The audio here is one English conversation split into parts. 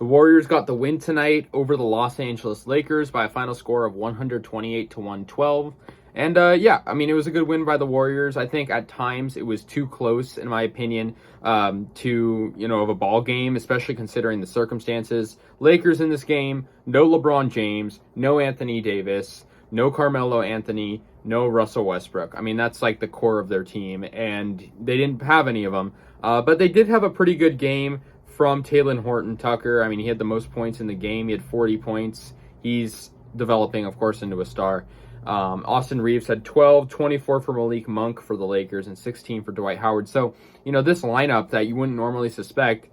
The Warriors got the win tonight over the Los Angeles Lakers by a final score of 128 to 112. And yeah, I mean, it was a good win by the Warriors. I think at times it was too close, in my opinion, of a ball game, especially considering the circumstances. Lakers in this game, no LeBron James, no Anthony Davis, no Carmelo Anthony, no Russell Westbrook. I mean, that's like the core of their team, and they didn't have any of them. But they did have a pretty good game from Talen Horton-Tucker. I mean, he had the most points in the game. He had 40 points. He's developing, of course, into a star. Austin Reeves had 12, 24 for Malik Monk for the Lakers, and 16 for Dwight Howard. So, this lineup that you wouldn't normally suspect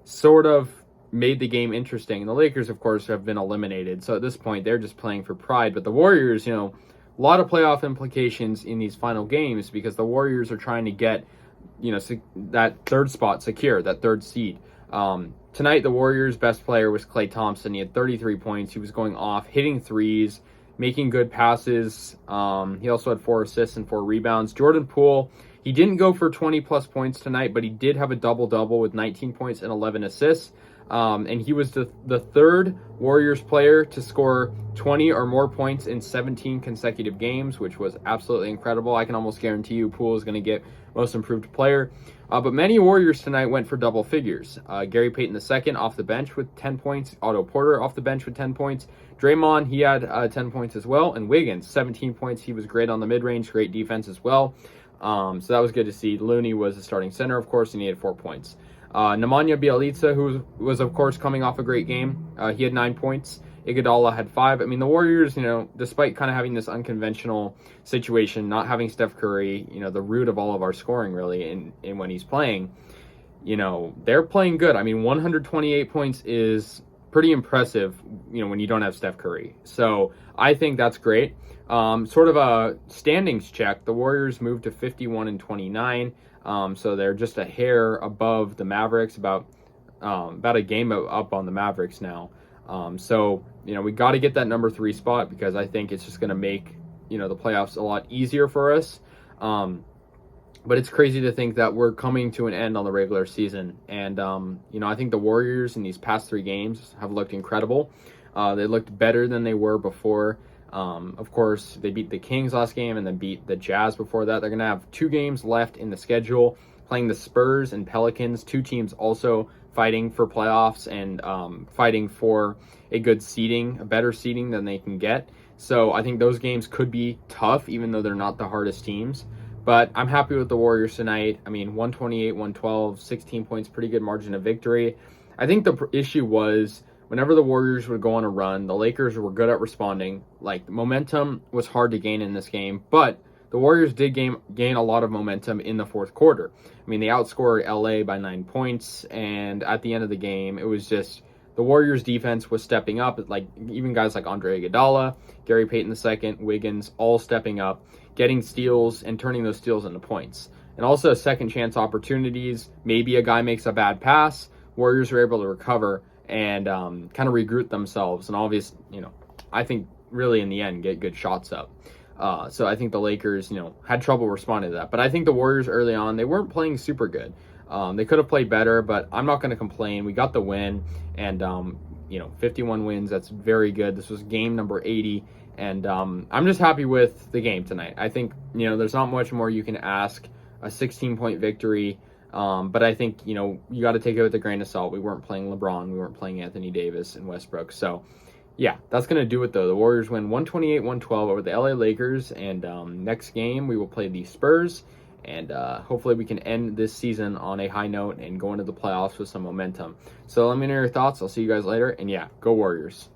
sort of made the game interesting. And the Lakers, of course, have been eliminated. So at this point, they're just playing for pride. But the Warriors, a lot of playoff implications in these final games because the Warriors are trying to get, that third spot secure, that third seed. Tonight, the Warriors' best player was Klay Thompson. He had 33 points. He was going off, hitting threes, making good passes. He also had 4 assists and 4 rebounds. Jordan Poole, he didn't go for 20-plus points tonight, but he did have a double-double with 19 points and 11 assists. And he was the third Warriors player to score 20 or more points in 17 consecutive games, which was absolutely incredible. I can almost guarantee you Poole is going to get most improved player. But many Warriors tonight went for double figures. Gary Payton II off the bench with 10 points. Otto Porter off the bench with 10 points. Draymond, he had 10 points as well. And Wiggins, 17 points. He was great on the mid-range, great defense as well. So that was good to see. Looney was the starting center, of course, and he had 4 points. Nemanja Bjelica, who was, of course, coming off a great game, he had 9 points. Iguodala had 5. I mean, the Warriors, despite kind of having this unconventional situation, not having Steph Curry, the root of all of our scoring, really, in when he's playing, they're playing good. I mean, 128 points is pretty impressive, when you don't have Steph Curry. So I think that's great. Sort of a standings check. The Warriors moved to 51-29. So they're just a hair above the Mavericks, about a game up on the Mavericks now. So we got to get that number 3 spot because I think it's just going to make, the playoffs a lot easier for us. But it's crazy to think that we're coming to an end on the regular season. And, I think the Warriors in these past 3 games have looked incredible. They looked better than they were before. Of course, they beat the Kings last game and then beat the Jazz before that. They're going to have 2 games left in the schedule, playing the Spurs and Pelicans, 2 teams also fighting for playoffs and fighting for a good seeding, a better seeding than they can get. So I think those games could be tough, even though they're not the hardest teams. But I'm happy with the Warriors tonight. I mean, 128, 112, 16 points, pretty good margin of victory. I think the issue was whenever the Warriors would go on a run, the Lakers were good at responding. Like, momentum was hard to gain in this game, but the Warriors did gain a lot of momentum in the fourth quarter. I mean, they outscored LA by 9 points, and at the end of the game, it was just the Warriors' defense was stepping up. Like, even guys like Andre Iguodala, Gary Payton II, Wiggins, all stepping up, getting steals and turning those steals into points. And also second chance opportunities. Maybe a guy makes a bad pass. Warriors are able to recover and kind of regroup themselves. And obviously, I think really in the end get good shots up. So I think the Lakers, had trouble responding to that. But I think the Warriors early on, they weren't playing super good. They could have played better, but I'm not going to complain. We got the win, and 51 wins. That's very good. This was game number 80, and I'm just happy with the game tonight. I think there's not much more you can ask. A 16-point victory, but I think you got to take it with a grain of salt. We weren't playing LeBron, we weren't playing Anthony Davis and Westbrook, so. Yeah, that's going to do it, though. The Warriors win 128-112 over the LA Lakers, and next game we will play the Spurs, and hopefully we can end this season on a high note and go into the playoffs with some momentum. So let me know your thoughts. I'll see you guys later, and yeah, go Warriors.